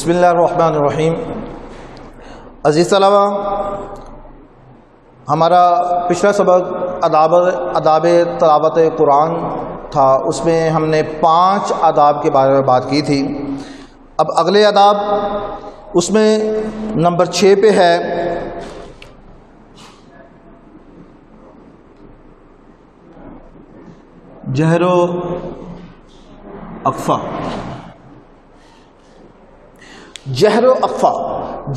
بسم اللہ الرحمن الرحیم۔ عزیز طلبہ، ہمارا پچھلا سبق آداب تلاوت قرآن تھا، اس میں ہم نے 5 آداب کے بارے میں بات کی تھی۔ اب اگلے آداب اس میں نمبر 6 پہ ہے جہر و اخفا۔ جہر و اخفا،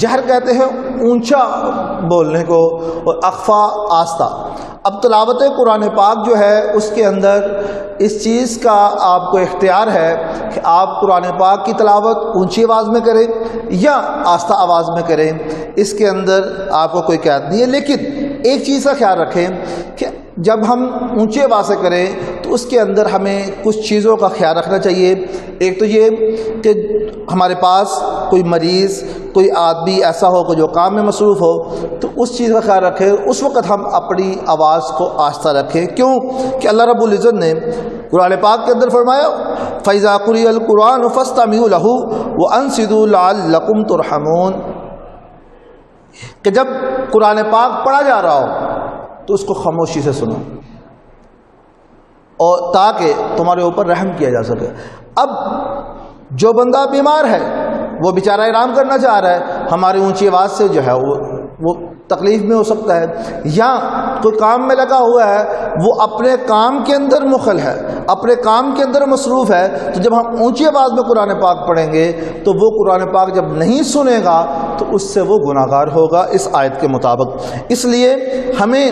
جہر کہتے ہیں اونچا بولنے کو، اور اخفا آہستہ۔ اب تلاوت قرآن پاک جو ہے اس کے اندر اس چیز کا آپ کو اختیار ہے کہ آپ قرآن پاک کی تلاوت اونچی آواز میں کریں یا آہستہ آواز میں کریں، اس کے اندر آپ کو کوئی قید نہیں ہے۔ لیکن ایک چیز کا خیال رکھیں کہ جب ہم اونچی آواز سے کریں تو اس کے اندر ہمیں کچھ چیزوں کا خیال رکھنا چاہیے۔ ایک تو یہ کہ ہمارے پاس کوئی مریض، کوئی آدمی ایسا ہو کہ جو کام میں مصروف ہو، تو اس چیز کا خیال رکھیں، اس وقت ہم اپنی آواز کو آہستہ رکھیں۔ کیوں کہ اللہ رب العزت نے قرآن پاک کے اندر فرمایا فَإِذَا قُرِئَ الْقُرْآنُ فَاسْتَمِعُوا لَهُ وَأَنصِتُوا لَعَلَّكُمْ تُرْحَمُونَ، کہ جب قرآن پاک پڑھا جا رہا ہو تو اس کو خاموشی سے سنو، اور تاکہ تمہارے اوپر رحم کیا جا سکے۔ اب جو بندہ بیمار ہے وہ بیچارہ آرام کرنا چاہ رہا ہے، ہماری اونچی آواز سے جو ہے وہ تکلیف میں ہو سکتا ہے، یا کوئی کام میں لگا ہوا ہے، وہ اپنے کام کے اندر مخل ہے، اپنے کام کے اندر مصروف ہے، تو جب ہم اونچی آواز میں قرآن پاک پڑھیں گے تو وہ قرآن پاک جب نہیں سنے گا تو اس سے وہ گناہگار ہوگا اس آیت کے مطابق۔ اس لیے ہمیں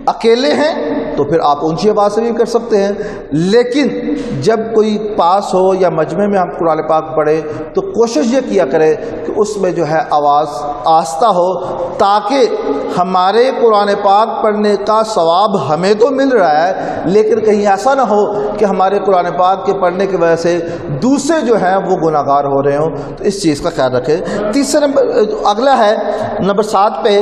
اکیلے ہیں تو پھر آپ اونچی آواز سے بھی کر سکتے ہیں، لیکن جب کوئی پاس ہو یا مجمع میں ہم قرآن پاک پڑھیں تو کوشش یہ کیا کرے کہ اس میں جو ہے آواز آہستہ ہو، تاکہ ہمارے قرآن پاک پڑھنے کا ثواب ہمیں تو مل رہا ہے، لیکن کہیں ایسا نہ ہو کہ ہمارے قرآن پاک کے پڑھنے کی وجہ سے دوسرے جو ہیں وہ گناہگار ہو رہے ہوں، تو اس چیز کا خیال رکھیں۔ تیسرے نمبر اگلا ہے نمبر 7 پہ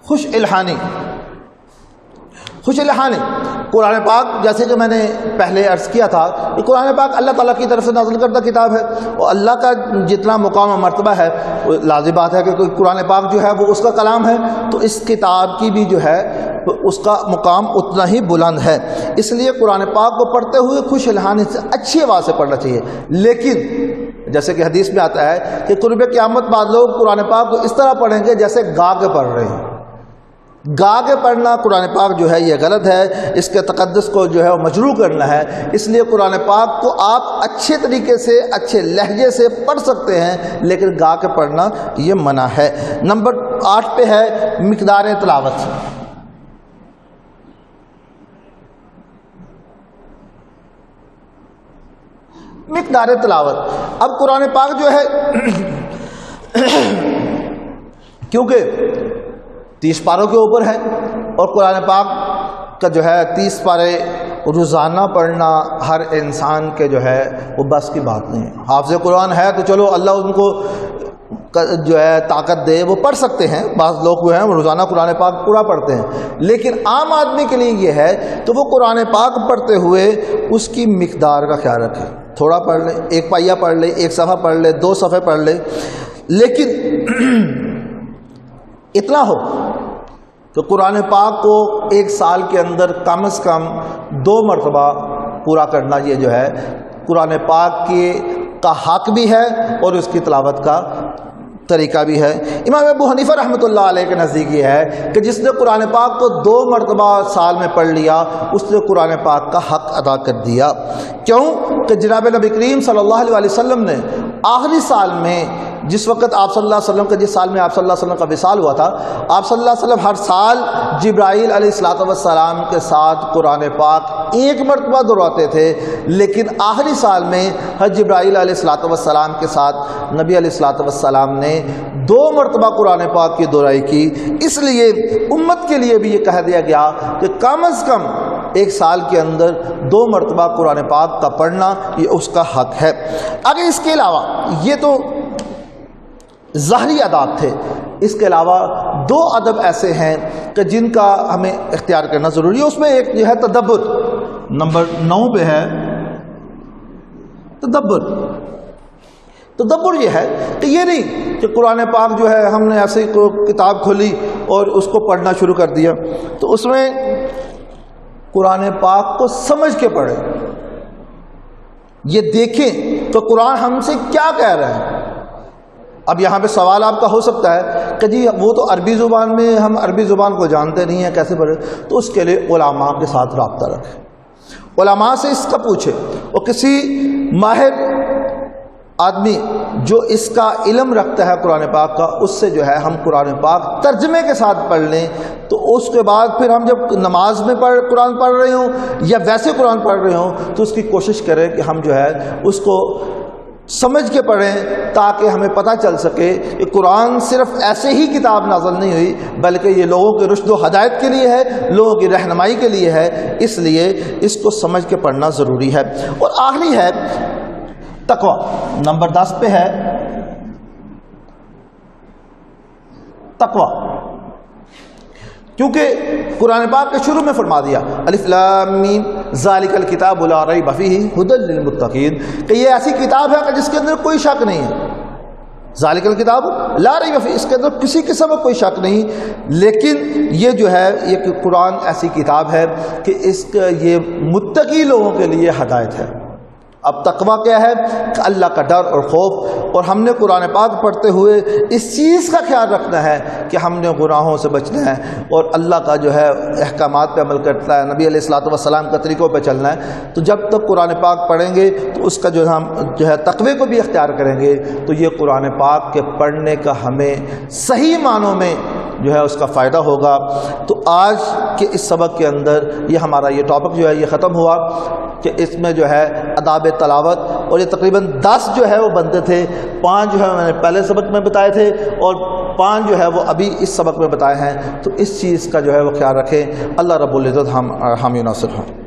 خوش الہانی۔ خوش الہانی قرآن پاک، جیسے کہ میں نے پہلے عرض کیا تھا، کہ قرآن پاک اللہ تعالیٰ کی طرف سے نازل کردہ کتاب ہے، اور اللہ کا جتنا مقام و مرتبہ ہے، لازم بات ہے کہ کوئی قرآن پاک جو ہے وہ اس کا کلام ہے، تو اس کتاب کی بھی جو ہے اس کا مقام اتنا ہی بلند ہے۔ اس لیے قرآن پاک کو پڑھتے ہوئے خوش الہانی سے اچھی آواز سے پڑھنا چاہیے، لیکن جیسے کہ حدیث میں آتا ہے کہ قرب قیامت بعد لوگ قرآن پاک کو اس طرح پڑھیں گے جیسے گا کے پڑھ رہے ہیں۔ گا کے پڑھنا قرآن پاک جو ہے یہ غلط ہے، اس کے تقدس کو جو ہے وہ مجروح کرنا ہے۔ اس لیے قرآن پاک کو آپ اچھے طریقے سے، اچھے لہجے سے پڑھ سکتے ہیں، لیکن گا کے پڑھنا یہ منع ہے۔ نمبر 8 پہ ہے مقدار تلاوت۔ مقدار تلاوت، اب قرآن پاک جو ہے کیونکہ 30 پاروں کے اوپر ہے، اور قرآن پاک کا جو ہے 30 پارے روزانہ پڑھنا ہر انسان کے جو ہے وہ بس کی بات نہیں ہے۔ حافظ قرآن ہے تو چلو اللہ ان کو جو ہے طاقت دے، وہ پڑھ سکتے ہیں، بعض لوگ جو ہیں وہ روزانہ قرآن پاک پورا پڑھتے ہیں، لیکن عام آدمی کے لیے یہ ہے تو وہ قرآن پاک پڑھتے ہوئے اس کی مقدار کا خیال رکھے۔ تھوڑا پڑھ لے، 1 پائیا پڑھ لے، 1 صفحہ پڑھ لے، 2 صفحے پڑھ لے، لیکن اتنا ہو کہ قرآن پاک کو 1 سال کے اندر کم از کم 2 مرتبہ پورا کرنا، یہ جو ہے قرآن پاک کا حق بھی ہے اور اس کی تلاوت کا طریقہ بھی ہے۔ امام ابو حنیفہ رحمۃ اللہ علیہ کے نزدیک یہ ہے کہ جس نے قرآن پاک کو 2 مرتبہ سال میں پڑھ لیا، اس نے قرآن پاک کا حق ادا کر دیا۔ کیوں کہ جناب نبی کریم صلی اللہ علیہ وسلم نے آخری سال میں، جس وقت آپ صلی اللہ علیہ وسلم کا، جس سال میں آپ صلی اللہ علیہ وسلم کا وصال ہوا تھا، آپ صلی اللہ علیہ وسلم ہر سال جبرائیل علیہ السلام کے ساتھ قرآن پاک 1 مرتبہ دہراتے تھے، لیکن آخری سال میں حضرت جبرائیل علیہ السلام کے ساتھ نبی علیہ السلام نے 2 مرتبہ قرآن پاک کی دہرائی کی۔ اس لیے امت کے لیے بھی یہ کہہ دیا گیا کہ کم از کم 1 سال کے اندر 2 مرتبہ قرآن پاک کا پڑھنا یہ اس کا حق ہے۔ آگے اس کے علاوہ یہ تو ظاہری آداب تھے، اس کے علاوہ 2 ادب ایسے ہیں کہ جن کا ہمیں اختیار کرنا ضروری ہے. اس میں ایک جو ہے تدبر، نمبر 9 پہ ہے تدبر. تدبر یہ ہے کہ یہ نہیں کہ قرآن پاک جو ہے ہم نے ایسے ہی کتاب کھولی اور اس کو پڑھنا شروع کر دیا. تو اس میں قرآن پاک کو سمجھ کے پڑھیں، یہ دیکھیں تو قرآن ہم سے کیا کہہ رہا ہے. اب یہاں پہ سوال آپ کا ہو سکتا ہے کہ جی وہ تو عربی زبان میں، ہم عربی زبان کو جانتے نہیں ہیں، کیسے پڑھیں؟ تو اس کے لیے علماء کے ساتھ رابطہ رکھیں، علماء سے اس کا پوچھیں، اور کسی ماہر آدمی جو اس کا علم رکھتا ہے قرآن پاک کا، اس سے جو ہے ہم قرآن پاک ترجمے کے ساتھ پڑھ لیں. تو اس کے بعد پھر ہم جب نماز میں قرآن پڑھ رہے ہوں یا ویسے قرآن پڑھ رہے ہوں تو اس کی کوشش کریں کہ ہم جو ہے اس کو سمجھ کے پڑھیں، تاکہ ہمیں پتہ چل سکے کہ قرآن صرف ایسے ہی کتاب نازل نہیں ہوئی، بلکہ یہ لوگوں کے رشد و ہدایت کے لیے ہے، لوگوں کی رہنمائی کے لیے ہے. اس لیے اس کو سمجھ کے پڑھنا ضروری ہے. اور آخری ہے تقوی، نمبر 10 پہ ہے تقوی. کیونکہ قرآن پاک کے شروع میں فرما دیا الف لام میم ذالک الکتاب لا ریب فیہ ھدی للمتقین، کہ یہ ایسی کتاب ہے کہ جس کے اندر کوئی شک نہیں ہے. ذالک الکتاب لا ریب فیہ، اس کے اندر کسی قسم کا کوئی شک نہیں. لیکن یہ جو ہے یہ قرآن ایسی کتاب ہے کہ اس کا یہ متقی لوگوں کے لیے ہدایت ہے. اب تقویٰ کیا ہے کہ اللہ کا ڈر اور خوف. اور ہم نے قرآن پاک پڑھتے ہوئے اس چیز کا خیال رکھنا ہے کہ ہم نے گناہوں سے بچنا ہے اور اللہ کا جو ہے احکامات پہ عمل کرتا ہے، نبی علیہ الصلوۃ والسلام کا طریقوں پہ چلنا ہے. تو جب تک قرآن پاک پڑھیں گے تو اس کا جو ہم جو ہے تقوی کو بھی اختیار کریں گے، تو یہ قرآن پاک کے پڑھنے کا ہمیں صحیح معنوں میں جو ہے اس کا فائدہ ہوگا. تو آج کے اس سبق کے اندر یہ ہمارا یہ ٹاپک جو ہے یہ ختم ہوا کہ اس میں جو ہے آداب تلاوت، اور یہ تقریباً 10 جو ہے وہ بنتے تھے. 5 جو ہے میں نے پہلے سبق میں بتائے تھے اور 5 جو ہے وہ ابھی اس سبق میں بتائے ہیں. تو اس چیز کا جو ہے وہ خیال رکھیں. اللہ رب العزت ہم حامی و ناصر ہوں.